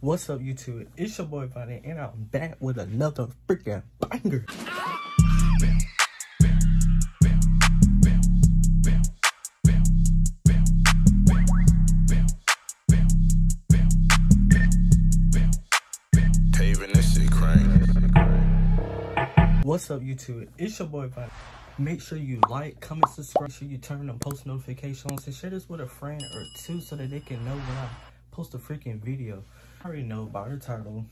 What's up, YouTube? It's your boy Itsvadney, and I'm back with another freaking banger. What's up, YouTube? It's your boy Itsvadney. Make sure you like, comment, subscribe. Make sure you turn on post notifications and share this with a friend or two so that they can know when I post a freaking video. I already know by the title.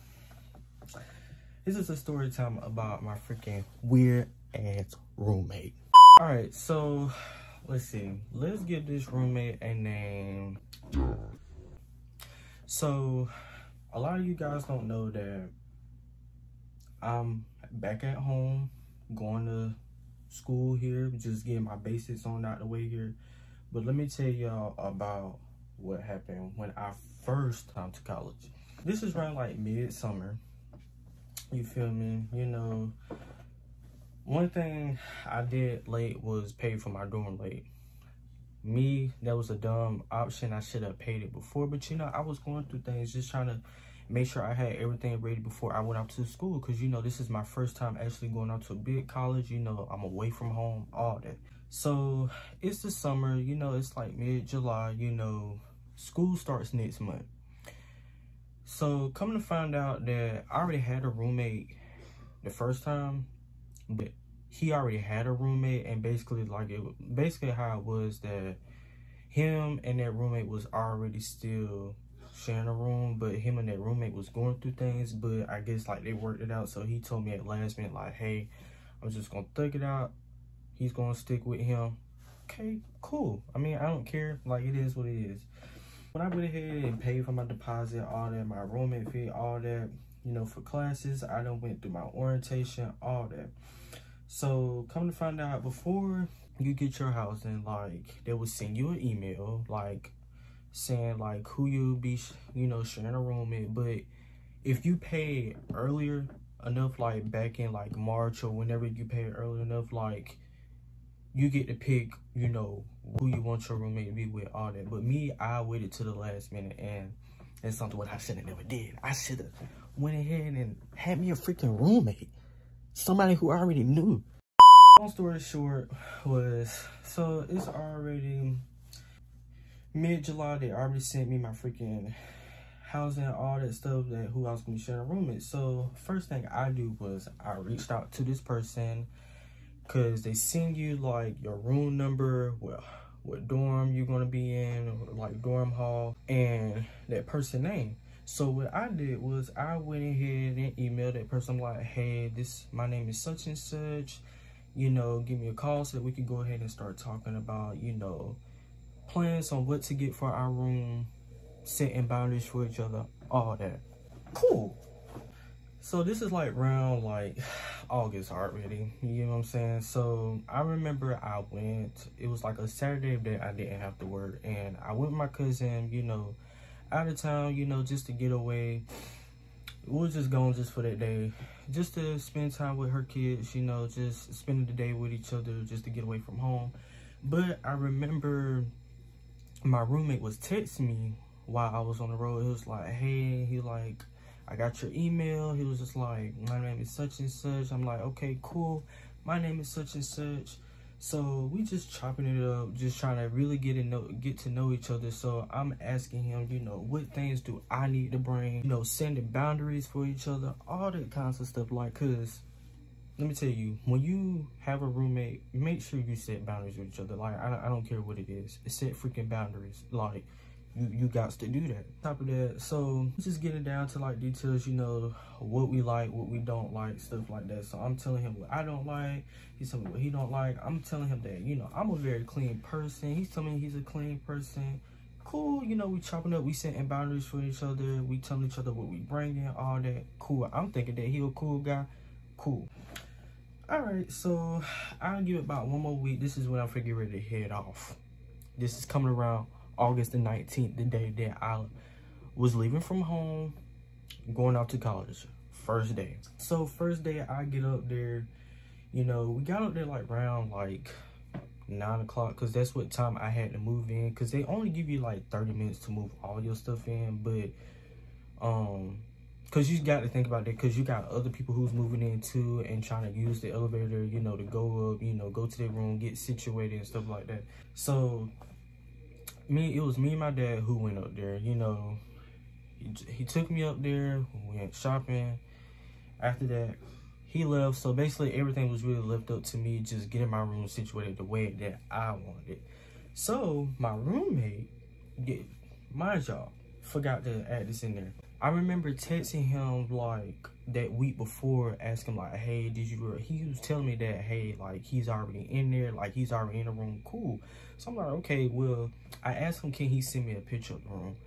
This is a story time about my freaking weird ass roommate. Alright, so let's see. Let's give this roommate a name. So a lot of you guys don't know that I'm back at home, going to school here, just getting my basics on out the way here. But let me tell y'all about what happened when I first came to college. This is around like midsummer. You feel me? You know, one thing I did late was pay for my dorm late. Me, that was a dumb option. I should have paid it before, but you know, I was going through things, just trying to make sure I had everything ready before I went out to school, because you know, this is my first time actually going out to a big college. You know, I'm away from home, all that. So it's the summer, you know, it's like mid-July, you know, school starts next month. So come to find out that I already had a roommate the first time, but he already had a roommate, and basically how it was that him and that roommate was already still sharing a room, but him and that roommate was going through things, but I guess like they worked it out. So he told me at last minute, like, hey, I'm just gonna thug it out, he's gonna stick with him. Okay, cool. I mean, I don't care, like, it is what it is. When I went ahead and paid for my deposit, all that, my roommate fee, all that, you know, for classes, I done went through my orientation, all that. So come to find out, before you get your housing, like, they would send you an email, like, saying like who you'll be, you know, sharing a room with. But if you pay earlier enough, like back in like March or whenever you pay early enough, like, you get to pick, you know, who you want your roommate to be with, all that. But me, I waited to the last minute, and it's something what I should have never did. I should have went ahead and had me a freaking roommate, somebody who I already knew. Long story short was, so it's already mid-July. They already sent me my freaking housing, all that stuff, that who I was gonna be sharing a room with. So first thing I do was I reached out to this person, because they send you like your room number, well, what dorm you're gonna be in, or like dorm hall, and that person name. So what I did was I went ahead and emailed that person, like, hey, my name is such and such, you know, give me a call so that we can go ahead and start talking about, you know, plans on what to get for our room, setting boundaries for each other, all that. Cool. So this is like around like August already, you know what I'm saying? So I remember I went, it was like a Saturday that I didn't have to work, and I went with my cousin, you know, out of town, you know, just to get away. We were just going just for that day, just to spend time with her kids, you know, just spending the day with each other, just to get away from home. But I remember my roommate was texting me while I was on the road. He was like, hey, he like, I got your email. He was just like, my name is such and such. I'm like, okay, cool. My name is such and such. So we just chopping it up, just trying to really get to know each other. So I'm asking him, you know, what things do I need to bring, you know, setting boundaries for each other, all that kinds of stuff. Like, cause let me tell you, when you have a roommate, make sure you set boundaries with each other. Like, I don't care what it is. Set freaking boundaries. Like, you got to do that. On top of that, so just getting down to like details, you know, what we like, what we don't like, stuff like that. So I'm telling him what I don't like, he's telling me what he don't like. I'm telling him that, you know, I'm a very clean person, he's telling me he's a clean person. Cool, you know, we chopping up, we setting boundaries for each other, we telling each other what we bringing, all that. Cool. I'm thinking that he a cool guy. Cool. All right, so I'll give it about one more week. This is when I'm figuring ready to head off. This is coming around August the 19th, the day that I was leaving from home, going out to college. First day. So first day I get up there, you know, we got up there like around like 9 o'clock, because that's what time I had to move in, because they only give you like 30 minutes to move all your stuff in. But Because you got to think about that, because you got other people who's moving in too and trying to use the elevator, you know, to go up, you know, go to their room, get situated and stuff like that. So it was me and my dad who went up there. You know, he took me up there, we went shopping. After that, he left. So basically everything was really left up to me, just getting my room situated the way that I wanted. So my roommate, mind y'all, forgot to add this in there. I remember texting him like that week before, asking like, hey, he was telling me that, hey, like he's already in there, like he's already in the room, cool. So I'm like, okay, well, I asked him, can he send me a picture of the room?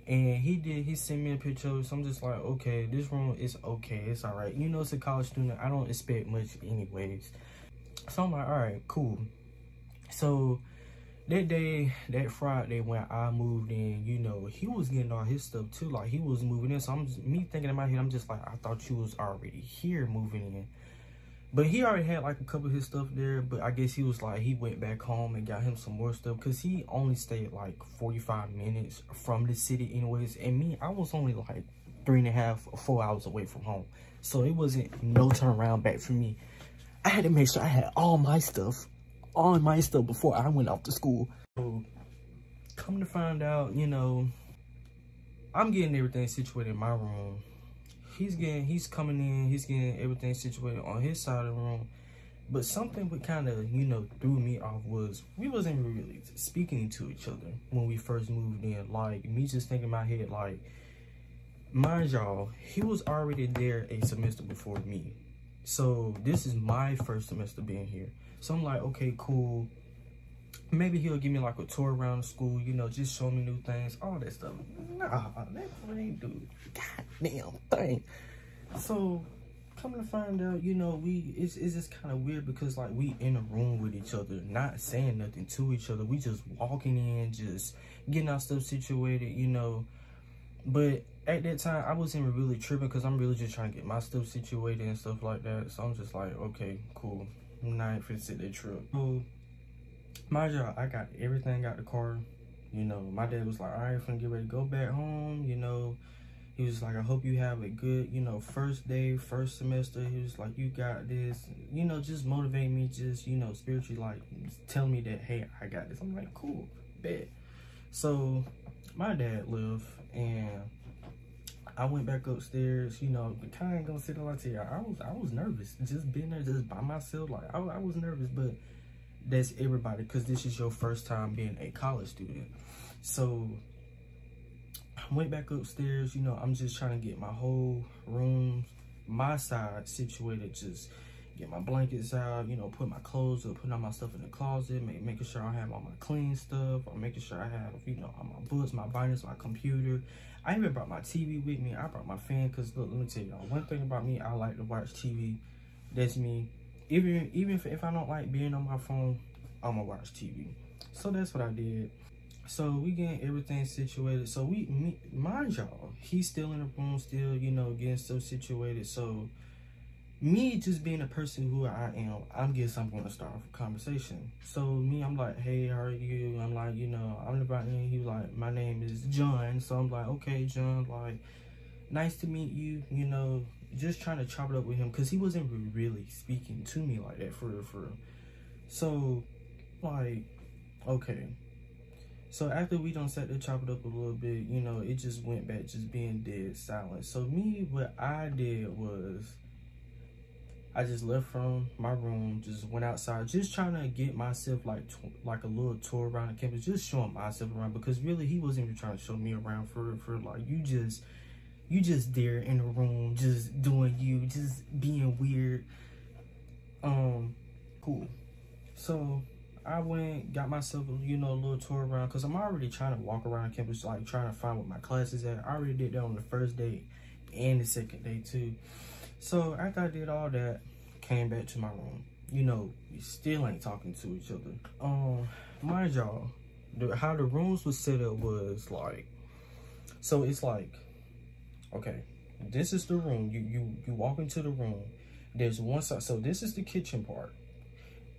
And he did, he sent me a picture, so I'm just like, okay, this room is okay, it's all right. You know, it's a college student, I don't expect much anyways. So I'm like, all right, cool. So that day, that Friday when I moved in, you know, he was getting all his stuff too. Like, he was moving in. So me thinking in my head, I'm just like, I thought you was already here moving in. But he already had like a couple of his stuff there. But I guess he was like, he went back home and got him some more stuff. Because he only stayed like 45 minutes from the city anyways. And me, I was only like 3.5 or 4 hours away from home. So it wasn't no turnaround back for me. I had to make sure I had all my stuff before I went off to school. So come to find out, you know, I'm getting everything situated in my room. He's coming in, he's getting everything situated on his side of the room. But something what kind of, you know, threw me off was we wasn't really speaking to each other when we first moved in. Like, me just thinking in my head, like, mind y'all, he was already there a semester before me. So this is my first semester being here. So I'm like, okay, cool. Maybe he'll give me like a tour around the school, you know, just show me new things, all that stuff. Nah, that ain't do goddamn thing. So coming to find out, you know, it's just kind of weird because like we in a room with each other, not saying nothing to each other. We just walking in, just getting our stuff situated, you know. But at that time, I wasn't really tripping because I'm really just trying to get my stuff situated and stuff like that. So I'm just like, okay, cool. I'm not finna sit there trip. So, mind y'all, I got everything out the car. You know, my dad was like, all right, finna get ready to go back home. You know, he was like, I hope you have a good, you know, first day, first semester. He was like, you got this. You know, just motivate me, just, you know, spiritually, like, telling me that, hey, I got this. I'm like, cool, bet. So, my dad left, and I went back upstairs, you know, kind of gonna sit on my chair. I was nervous, just being there, just by myself. Like, I was nervous, but that's everybody, because this is your first time being a college student. So I went back upstairs, you know, I'm just trying to get my whole room, my side situated, just get my blankets out, you know, put my clothes up, putting all my stuff in the closet, making sure I have all my clean stuff, or making sure I have, you know, all my books, my binders, my computer. I even brought my TV with me. I brought my fan, because look, let me tell y'all, one thing about me, I like to watch TV. That's me. Even if I don't like being on my phone, I'm gonna watch TV. So that's what I did. So we getting everything situated. So mind y'all, he's still in the room, still, you know, getting stuff situated. So me just being a person who I am, I'm getting something to start a conversation. So me, I'm like, hey, how are you? I'm like, you know, I'm about to, he was like, my name is John. So I'm like, okay, John, like, nice to meet you, you know, just trying to chop it up with him, because he wasn't really speaking to me like that, for real. So, like, okay. So after we done sat there, chop it up a little bit, you know, it just went back just being dead silent. So me, what I did was, I just left from my room, just went outside, just trying to get myself like a little tour around the campus, just showing myself around, because really he wasn't even trying to show me around for like, you just there in the room, just doing you, just being weird. Cool. So I went, got myself, you know, a little tour around, because I'm already trying to walk around campus, like trying to find what my classes at. I already did that on the first day and the second day too. So after I did all that, came back to my room. You know, we still ain't talking to each other. Mind y'all, how the rooms was set up was like, so it's like, okay, this is the room. You walk into the room. There's one side. So this is the kitchen part.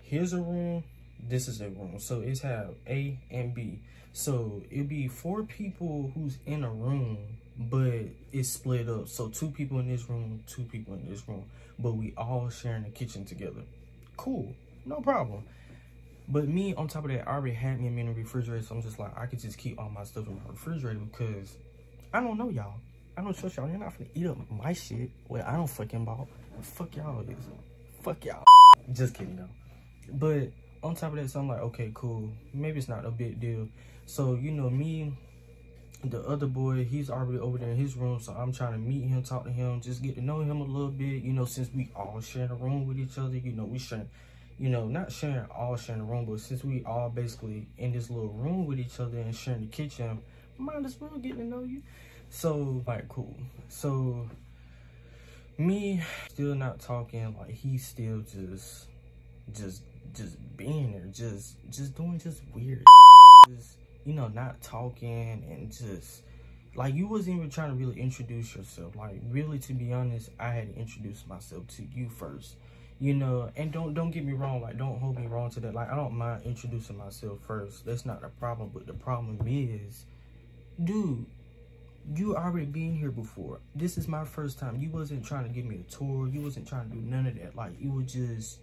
Here's a room. This is a room. So it's have A and B. So it'd be 4 people who's in a room, but it's split up. So 2 people in this room, 2 people in this room, but we all sharing the kitchen together. Cool, no problem. But me, on top of that, I already had me a mini refrigerator, so I'm just like, I could just keep all my stuff in my refrigerator because I don't know y'all. I don't trust y'all. You're not finna eat up my shit. Well, I don't fucking bought. Fuck y'all is. Fuck y'all. Just kidding though. But on top of that, so I'm like, okay, cool. Maybe it's not a big deal. So, you know, me, the other boy, he's already over there in his room, so I'm trying to meet him, talk to him, just get to know him a little bit, you know, since we all sharing a room with each other, you know, we sharing, you know, not sharing a room, but since we all basically in this little room with each other and sharing the kitchen, might as well get to know you. So, like, cool. So, me still not talking, like, he's still just being there, just doing just weird, just, you know, not talking and just, like, you wasn't even trying to really introduce yourself. Like, really, to be honest, I had to introduce myself to you first, you know. And don't get me wrong, like, don't hold me wrong to that. Like, I don't mind introducing myself first. That's not the problem. But the problem is, dude, you already been here before. This is my first time. You wasn't trying to give me a tour. You wasn't trying to do none of that. Like, you just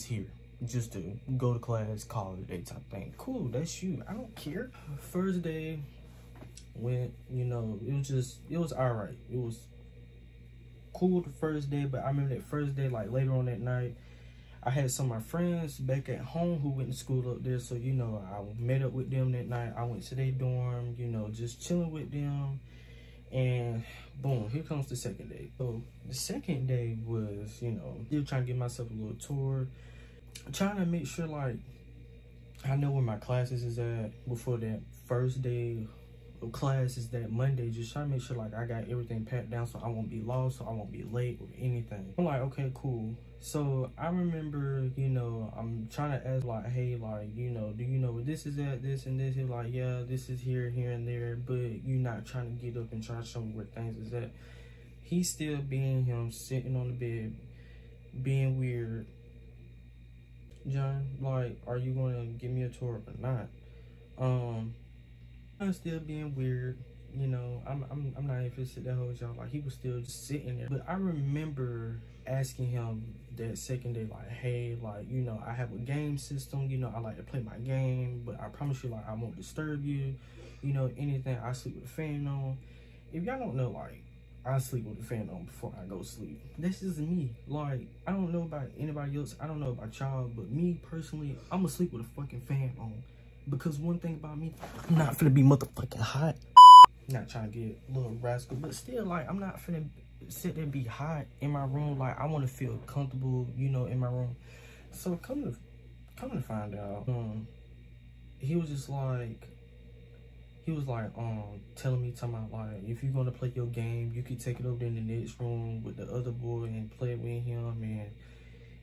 here just to go to class, call it a day type thing. Cool, that's you. I don't care. First day went, you know, it was all right. It was cool the first day, but I remember that first day, like, later on that night, I had some of my friends back at home who went to school up there, so, you know, I met up with them that night. I went to their dorm, you know, just chilling with them, and boom, here comes the second day. So the second day was, you know, still trying to give myself a little tour, trying to make sure, like, I know where my classes is at before that first day of class is that Monday. Just trying to make sure, like, I got everything packed down so I won't be lost, so I won't be late or anything. I'm like, okay, cool. So I remember, you know, I'm trying to ask, like, hey, like, you know, do you know where this is at, this and this? He's like, yeah, this is here, here, and there, but you're not trying to get up and try to show me where things is at. He's still being him, sitting on the bed, being weird. John, like, are you gonna give me a tour or not? I'm still being weird, you know. I'm not even fit that whole y'all. Like, he was still just sitting there. But I remember asking him that second day, like, hey, like, you know, I have a game system, you know, I like to play my game, but I promise you, like, I won't disturb you, you know, anything. I sleep with the fan on. If y'all don't know, like, I sleep with the fan on before I go to sleep. This is me. Like, I don't know about anybody else. I don't know about y'all, but me personally, I'm gonna sleep with a fucking fan on. Because one thing about me, I'm not finna be motherfucking hot. Not trying to get a little rascal, but still, like, I'm not finna sit there and be hot in my room. Like, I want to feel comfortable, you know, in my room. So come to find out, he was just like, telling me, talking about, like, if you're gonna play your game, you could take it over there in the next room with the other boy and play it with him.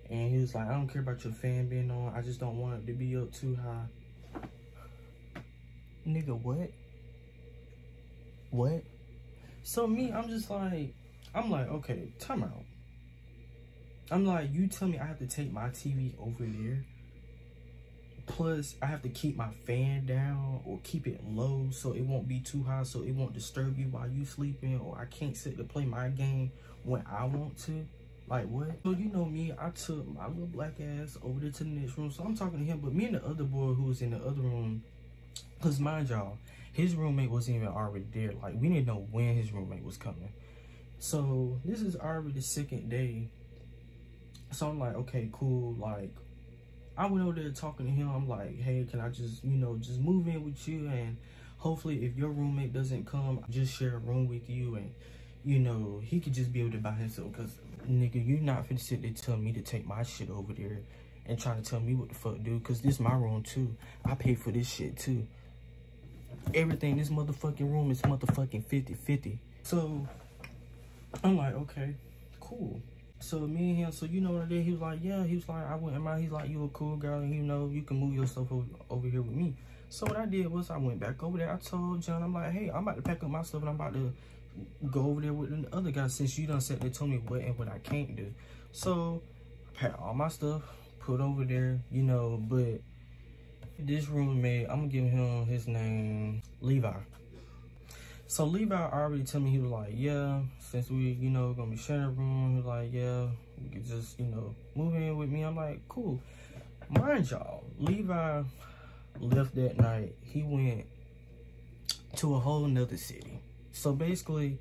And he was like, I don't care about your fan being on. I just don't want it to be up too high. Nigga, what? What? So me, I'm like, okay, time out. I'm like, you tell me I have to take my TV over there. Plus, I have to keep my fan down or keep it low so it won't be too high, so it won't disturb you while you sleeping, or I can't sit to play my game when I want to. Like, what? So, you know me, I took my little black ass over there to the next room. So I'm talking to him, but me and the other boy who was in the other room, because mind y'all, his roommate wasn't even already there. Like, we didn't know when his roommate was coming. So this is already the second day. So I'm like, okay, cool. Like, I went over there talking to him. I'm like, hey, can I just, you know, just move in with you? And hopefully if your roommate doesn't come, I'll just share a room with you. And, you know, he could just be able to by himself. Because, nigga, you're not finna sit there tell me to take my shit over there and trying to tell me what the fuck, dude. Because this is my room, too. I pay for this shit, too. Everything, this motherfucking room is motherfucking 50-50. So I'm like, okay, cool. So me and him, so you know what I did? He was like, yeah. He was like, I went in my, he's like, you a cool girl, and you know, you can move yourself over here with me. So what I did was I went back over there. I told John, I'm like, hey, I'm about to pack up my stuff and I'm about to go over there with the other guy, since you done sat there told me what and what I can't do. So I packed all my stuff, put over there, you know, but this roommate, I'm gonna give him his name, Levi. So Levi already told me, he was like, yeah, since we, you know, gonna be sharing a room, he was like, yeah, you can just, you know, move in with me. I'm like, cool. Mind y'all, Levi left that night. He went to a whole nother city. So basically,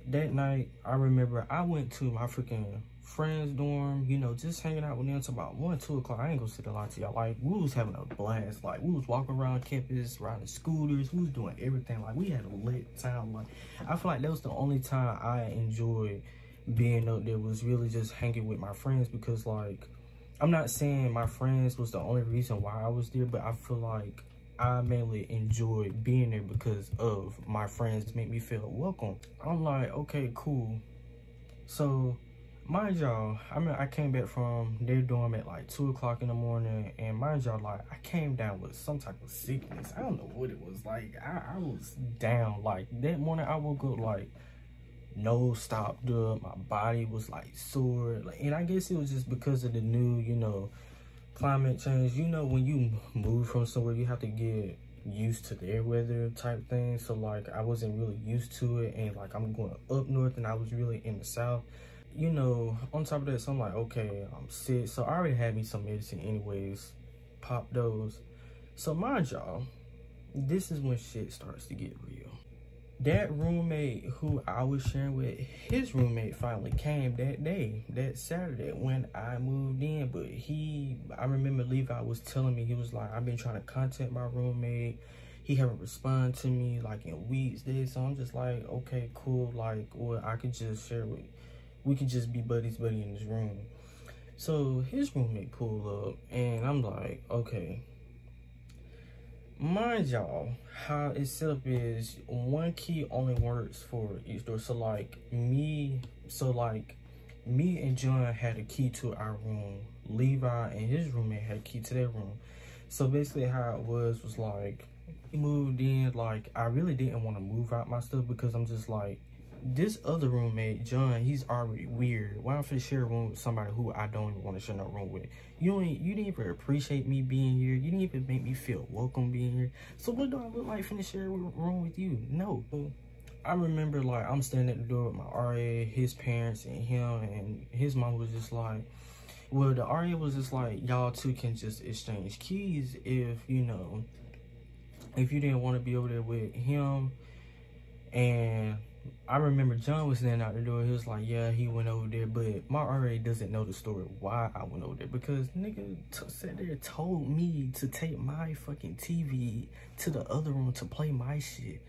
that night, I remember I went to my freaking friend's dorm, you know, just hanging out with them until about 1, 2 o'clock. I ain't gonna sit a lot to y'all. Like, we was having a blast. Like, we was walking around campus, riding scooters. We was doing everything. Like, we had a lit time. Like, I feel like that was the only time I enjoyed being up there, was really just hanging with my friends. Because, like, I'm not saying my friends was the only reason why I was there, but I feel like I mainly enjoyed being there because of my friends make me feel welcome. I'm like, okay, cool. So, mind y'all, I came back from their dorm at like 2 o'clock in the morning, and mind y'all, like, I came down with some type of sickness. I don't know what it was. Like, I was down. Like, that morning I woke up like nose stopped up, my body was like sore. Like, and I guess it was just because of the new, you know, climate change. You know, when you move from somewhere, you have to get used to their weather type thing. So like, I wasn't really used to it, and like, I'm going up north and I was really in the south, you know. On top of that, so I'm like, okay, I'm sick. So I already had me some medicine anyways, pop those. So mind y'all, this is when shit starts to get real. That roommate who I was sharing with, his roommate finally came that day, that Saturday when I moved in. But I remember Levi was telling me, he was like, I've been trying to contact my roommate. He haven't responded to me like in weeks. So I'm just like, okay, cool. Like, well, I could just share with, we could just be buddies in this room. So his roommate pulled up, and I'm like, okay. Mind y'all, how it's set up is one key only works for each door. So like me and John had a key to our room. Levi and his roommate had a key to their room. So basically how it was like, we moved in. Like, I really didn't want to move out my stuff because I'm just like, this other roommate, John, he's already weird. Why don't I share a room with somebody who I don't even want to share no room with? You didn't even appreciate me being here. You didn't even make me feel welcome being here. So what do I look like finna share a room with you? No. I remember, like, I'm standing at the door with my RA, his parents, and him, and his mom was just like, well, the RA was just like, y'all two can just exchange keys if, you know, if you didn't want to be over there with him. And I remember John was standing out the door. He was like, yeah, he went over there. But my RA doesn't know the story why I went over there. Because nigga sat there, told me to take my fucking TV to the other room to play my shit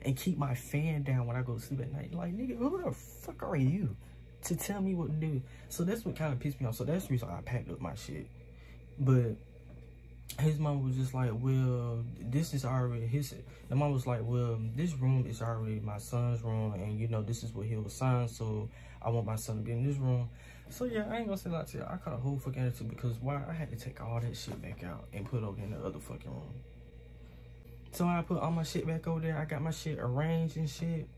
and keep my fan down when I go to sleep at night. Like, nigga, who the fuck are you to tell me what to do? So that's what kind of pissed me off. So that's the reason I packed up my shit. But his mom was just like, well, this is already the mom was like, well, this room is already my son's room, and you know, this is what he was assigned, so I want my son to be in this room. So yeah, I ain't gonna say a lot to you. I caught a whole fucking attitude because why I had to take all that shit back out and put it over in the other fucking room. So I put all my shit back over there. I got my shit arranged and shit.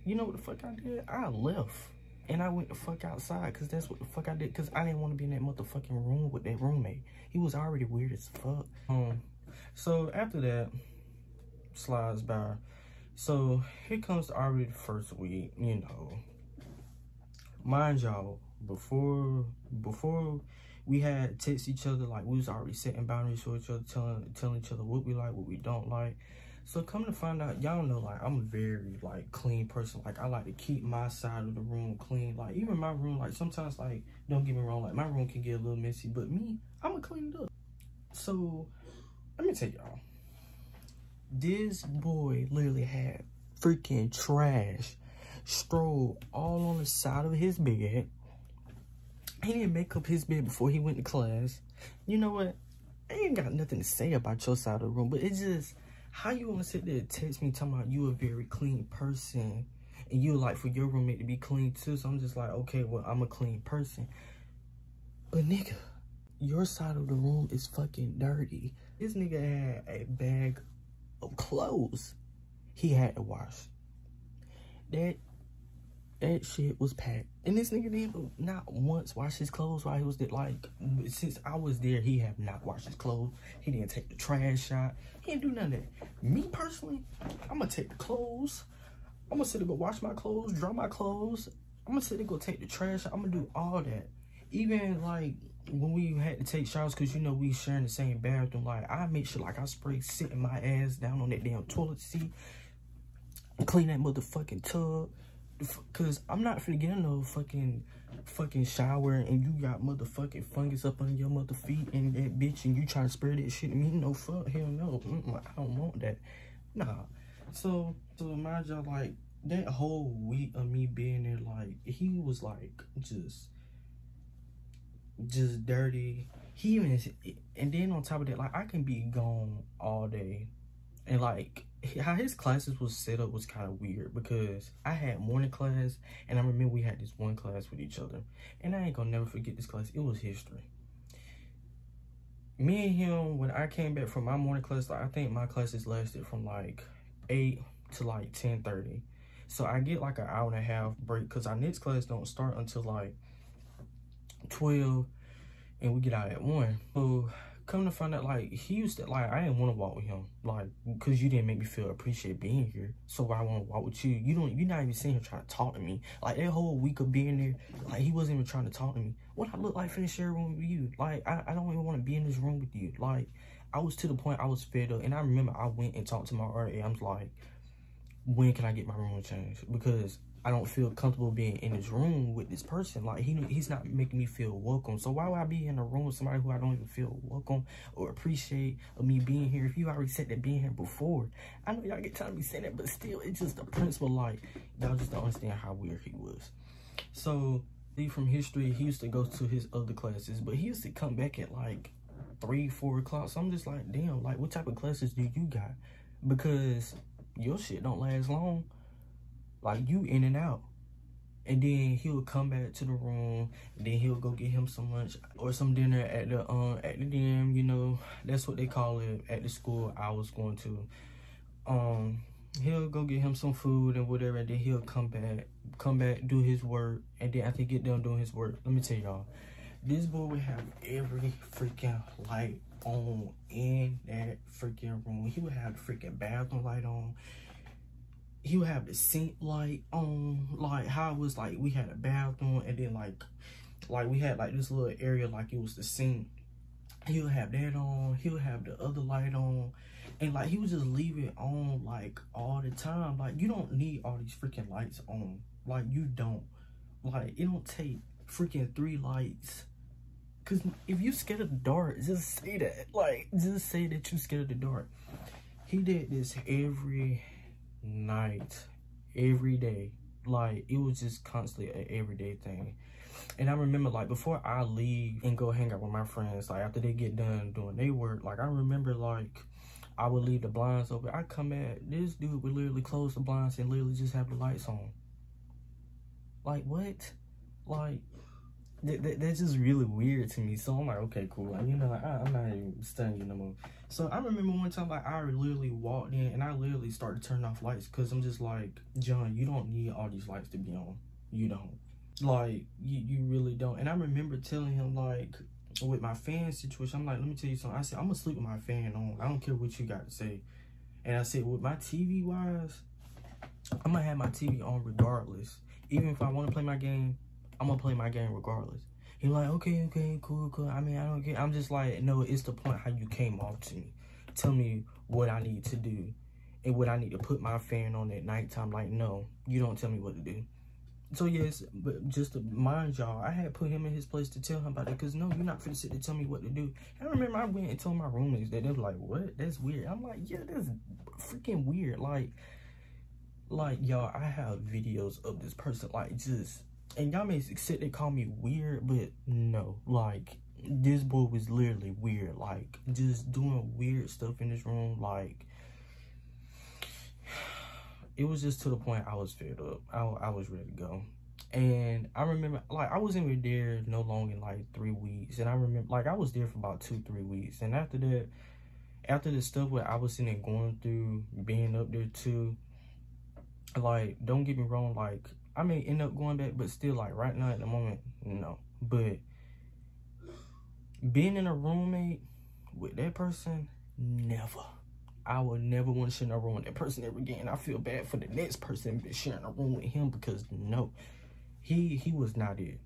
You know what the fuck I did? I left. And I went the fuck outside, because that's what the fuck I did, because I didn't want to be in that motherfucking room with that roommate. He was already weird as fuck. So after that, slides by. So here comes already the first week, you know. Mind y'all, before we had text each other, like, we was already setting boundaries for each other, telling each other what we like, what we don't like. So come to find out, y'all know, like, I'm a very, like, clean person. Like, I like to keep my side of the room clean. Like, even my room, like, sometimes, like, don't get me wrong, like, my room can get a little messy, but me, I'ma clean it up. So, let me tell y'all, this boy literally had freaking trash strolled all on the side of his bed. He didn't make up his bed before he went to class. You know what? I ain't got nothing to say about your side of the room, but it's just, how you gonna sit there and text me talking about you a very clean person and you like for your roommate to be clean too? So I'm just like, okay, well, I'm a clean person. But nigga, your side of the room is fucking dirty. This nigga had a bag of clothes he had to wash. That shit was packed. And this nigga didn't not once wash his clothes while he was there. Like, since I was there, he have not washed his clothes. He didn't take the trash out. He didn't do none of that. Me personally, I'm gonna take the clothes, I'm gonna sit there go wash my clothes, dry my clothes. I'm gonna sit there go take the trash. I'm gonna do all that. Even like when we had to take showers, cause you know we sharing the same bathroom. Like I make sure like I spray sitting my ass down on that damn toilet seat, clean that motherfucking tub. Cause I'm not finna get in no fucking shower and you got motherfucking fungus up under your mother feet and that bitch and you trying to spray that shit to me. No, fuck, hell no. I don't want that. Nah. So mind y'all, like that whole week of me being there, like he was like just dirty. He even, and then on top of that, like I can be gone all day, and like how his classes was set up was kind of weird because I had morning class, and I remember we had this one class with each other, and I ain't gonna never forget this class. It was history. Me and him, when I came back from my morning class, like I think my classes lasted from like 8 to like 10:30. So I get like an hour and a half break because our next class don't start until like 12 and we get out at 1. So come to find out, like he used to, like I didn't want to walk with him, like because you didn't make me feel appreciate being here. So why I want to walk with you? You're not even sitting here trying to talk to me. Like that whole week of being there, like he wasn't even trying to talk to me. What I look like finna share a room with you? Like I don't even want to be in this room with you. Like I was to the point I was fed up, and I remember I went and talked to my RA. I was like, when can I get my room changed? Because I don't feel comfortable being in this room with this person. Like he's not making me feel welcome. So why would I be in a room with somebody who I don't even feel welcome or appreciate of me being here? If you already said that being here before, I know y'all get tired of me saying that, but still, it's just the principle. Like y'all just don't understand how weird he was. So from history, he used to go to his other classes, but he used to come back at like 3, 4 o'clock. So I'm just like, damn, like what type of classes do you got? Because your shit don't last long. Like you in and out, and then he'll come back to the room, and then he'll go get him some lunch or some dinner at the DM. You know, that's what they call it at the school I was going to. He'll go get him some food and whatever, and then he'll come back, do his work, and then after he get done doing his work, let me tell y'all, this boy would have every freaking light on in that freaking room. He would have the freaking bathroom light on. He would have the sink light on, like how it was like we had a bathroom and then like we had like this little area like it was the sink. He'll have that on, he'll have the other light on, and like he would just leave it on like all the time. Like you don't need all these freaking lights on. Like you don't. Like it don't take freaking 3 lights. Cause if you scared of the dark, just say that. Like just say that you scared of the dark. He did this every night, every day. Like it was just constantly an everyday thing. And I remember like before I leave and go hang out with my friends, like after they get done doing their work, like I remember like I would leave the blinds open. I come back, this dude would literally close the blinds and literally just have the lights on. Like what? Like that's just really weird to me. So I'm like, okay, cool. Like, you know, like, I'm not even studying you no more. So I remember one time, like, I literally walked in and I literally started turning off lights because I'm just like, John, you don't need all these lights to be on. You don't. Like, you really don't. And I remember telling him, like, with my fan situation, I'm like, let me tell you something. I said, I'm going to sleep with my fan on. I don't care what you got to say. And I said, with my TV-wise, I'm going to have my TV on regardless. Even if I want to play my game, I'm gonna play my game regardless. He's like, okay, cool. I mean, I don't care. I'm just like, no, it's the point how you came off to me. Tell me what I need to do and what I need to put my fan on at nighttime. Like, no, you don't tell me what to do. So yes, but just to mind y'all, I had put him in his place to tell him about it because no, you're not finna sit there tell me what to do. And I remember I went and told my roommates that. They were like, what? That's weird. I'm like, yeah, that's freaking weird. Like y'all, I have videos of this person like just. And y'all may sit there call me weird, but no, like, this boy was literally weird, like, just doing weird stuff in this room, like, it was just to the point I was fed up. I was ready to go. And I remember, like, I wasn't even there no longer than, like, 3 weeks, and I remember, like, I was there for about 2-3 weeks, and after that, after the stuff where I was sitting there going through, being up there too, like, don't get me wrong, like, I may end up going back, but still, like, right now at the moment, no. But being in a roommate with that person, never. I would never want to share a room with that person ever again. I feel bad for the next person sharing a room with him, because no, he was not it.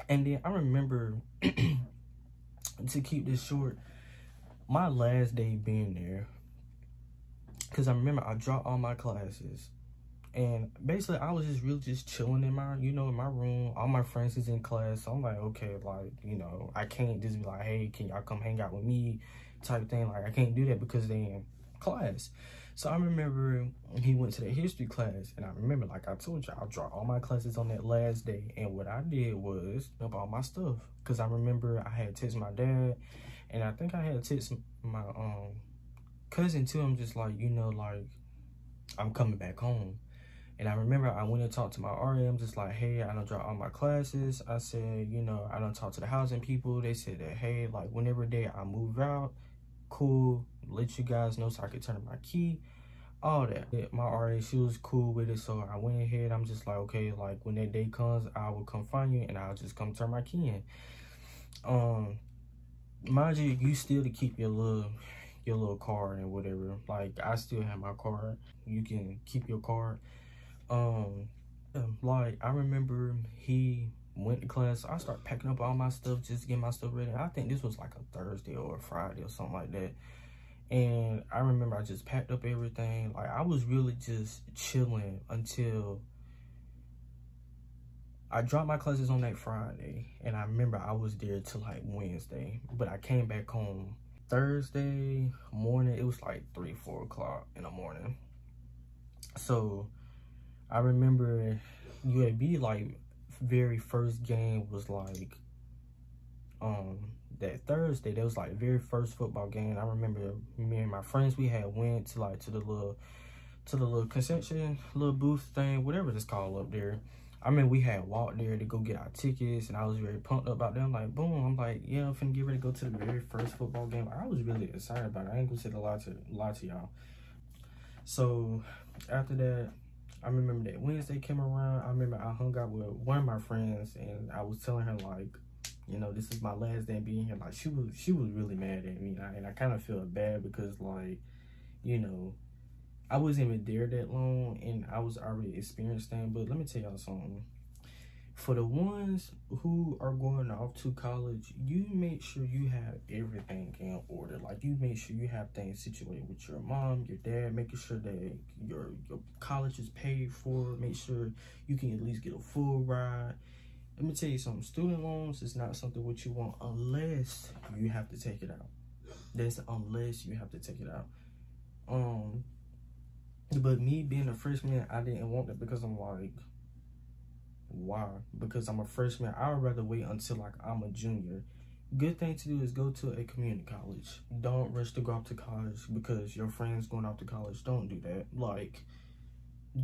And then I remember, to keep this short, my last day being there, because I remember I dropped all my classes, and basically I was just really just chilling in my, in my room. All my friends is in class, so I'm like, okay, like, I can't just be like, hey, can y'all come hang out with me type thing. Like, I can't do that because they in class. So I remember he went to the history class, and I remember, like I told you, I dropped all my classes on that last day, and what I did was dump all my stuff, because I remember I had texted my dad, and I think I had texted my cousin too. I'm just like, like, I'm coming back home. And I remember I went and talked to my RA. I'm just like, hey, I done dropped all my classes. I said, I done talked to the housing people. They said that, hey, like, whenever I move out, cool, let you guys know so I could turn my key, all that. My RA, she was cool with it, so I went ahead. I'm just like, okay, like, when that day comes, I will come find you, and I'll just come turn my key in. Mind you, you still to keep your little card and whatever. Like, I still have my card. You can keep your card. Like, I remember he went to class. I started packing up all my stuff, just getting my stuff ready. I think this was like a Thursday or a Friday or something like that. And I remember I just packed up everything. Like, I was really just chilling until I dropped my classes on that Friday. And I remember I was there till like Wednesday. But I came back home Thursday morning. It was like 3, 4 o'clock in the morning. So I remember UAB, like, very first game was like that Thursday. That was like very first football game. I remember me and my friends, we had went to like to the little concession, little booth thing, whatever it's called up there. I mean, we had walked there to go get our tickets, and I was very pumped up about them. Like, boom, I'm like, yeah, I'm finna get ready to go to the very first football game. I was really excited about it. I ain't gonna say a lot to y'all. So after that, I remember that Wednesday came around. I remember I hung out with one of my friends, and I was telling her, like, this is my last day being here. Like, she was really mad at me, and I kind of feel bad because, like, I wasn't even there that long, and I was already experienced things. But let me tell y'all something. For the ones who are going off to college, you make sure you have everything in order. Like, you make sure you have things situated with your mom, your dad, making sure that your college is paid for. Make sure you can at least get a full ride. Let me tell you something. Student loans is not something what you want unless you have to take it out. That's unless you have to take it out. But me being a freshman, I didn't want that, because I'm like, why? Because I'm a freshman. I would rather wait until like I'm a junior. Good thing to do is go to a community college. Don't rush to go off to college because your friend's going off to college. Don't do that. Like,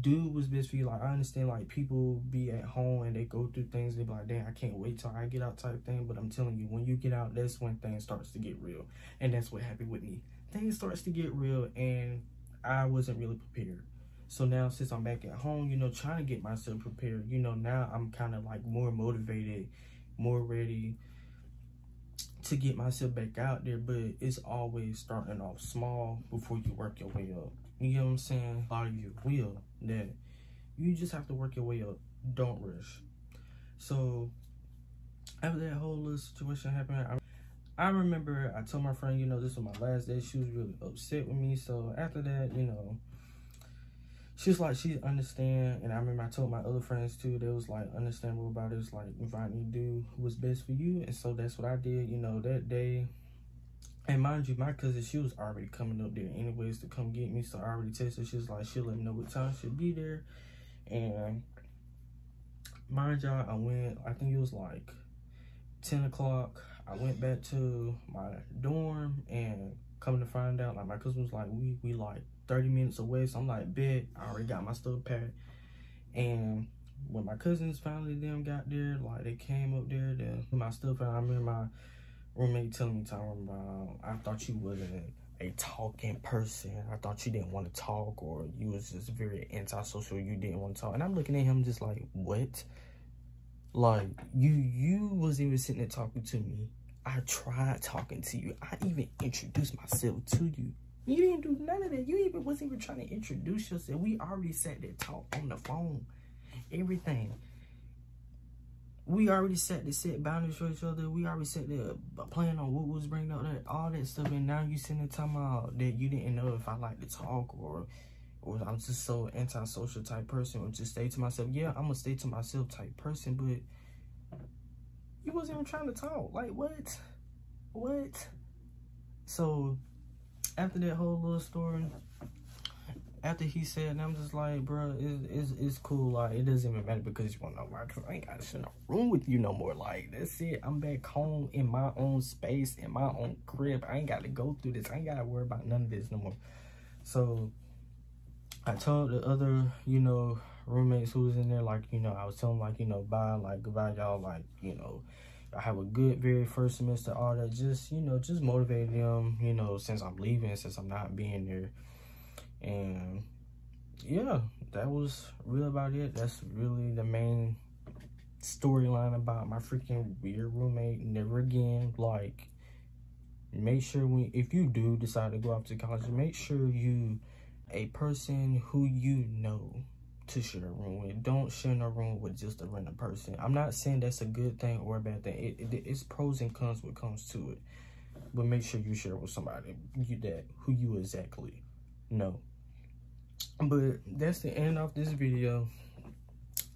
do what's best for you. Like, I understand, like, people be at home and they go through things, they be like, dang, I can't wait till I get out type thing. But I'm telling you, when you get out, that's when things starts to get real. And that's what happened with me. Things starts to get real, and I wasn't really prepared. So now, since I'm back at home, trying to get myself prepared, now I'm kind of like more motivated, more ready to get myself back out there. But it's always starting off small before you work your way up. You know what I'm saying? A lot of you will, that you just have to work your way up. Don't rush. So after that whole little situation happened, I remember I told my friend, this was my last day. She was really upset with me. So after that, she's like, she understand. And I remember I told my other friends too, they was like understandable about it. It's like, Itsvadney, do what's best for you. And so that's what I did, that day. And mind you, my cousin, she was already coming up there anyways to come get me. So I already texted her. She was like, she'll let me know what time she'll be there. And mind y'all, I went, I think it was like 10 o'clock. I went back to my dorm, and coming to find out, like, my cousin was like, we like 30 minutes away. So I'm like, bet, I already got my stuff packed. And when my cousins finally got there, like, they came up there to put my stuff out. I remember my roommate telling me, I thought you wasn't a talking person. I thought you didn't want to talk, or you was just very antisocial. You didn't want to talk. And I'm looking at him just like, what? Like, you wasn't even sitting there talking to me. I tried talking to you. I even introduced myself to you. You didn't do none of that. You wasn't even trying to introduce yourself. We already sat there talk on the phone. Everything. We already set boundaries for each other. We already sat there planning on what was bringing up that, all that stuff. And now you sitting there talking about that you didn't know if I like to talk or I'm just so antisocial type person, or just stay to myself. Yeah, I'm a stay to myself type person, but you wasn't even trying to talk. Like, what? What? So, after that whole little story, after he said, and I'm just like, bro, it's cool. Like, it doesn't even matter because you want to know why. Because I ain't got to sit in a room with you no more. Like, that's it. I'm back home in my own space, in my own crib. I ain't got to go through this. I ain't got to worry about none of this no more. So, I told the other, you know, roommates who was in there, like, you know, I was telling them, like, you know, bye, like, goodbye, y'all, like, you know, I have a good very first semester, all that, just, you know, just motivate them, you know, since I'm leaving, since I'm not being there. And yeah, that was really about it. That's really the main storyline about my freaking weird roommate. Never again. Like, make sure if you do decide to go off to college, make sure you a person who you know to share a room with. Don't share a room with just a random person. I'm not saying that's a good thing or a bad thing. It's pros and cons when it comes to it. But make sure you share with somebody who you exactly know. But that's the end of this video.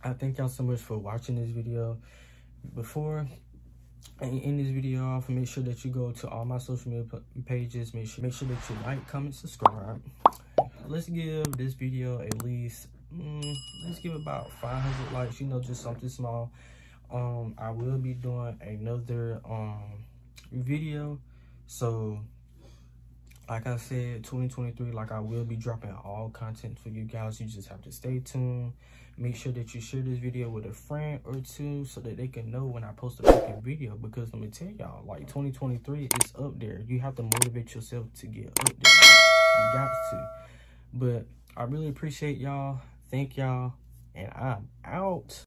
I thank y'all so much for watching this video. Before I end this video off, make sure that you go to all my social media pages. Make sure that you like, comment, subscribe. Let's give this video at least, let's give about 500 likes, you know, just something small. I will be doing another video. So, like I said, 2023, like, I will be dropping all content for you guys. You just have to stay tuned. Make sure that you share this video with a friend or two so that they can know when I post a freaking video. Because let me tell y'all, like, 2023 is up there. You have to motivate yourself to get up there. You got to. But I really appreciate y'all. Thank y'all. And I'm out.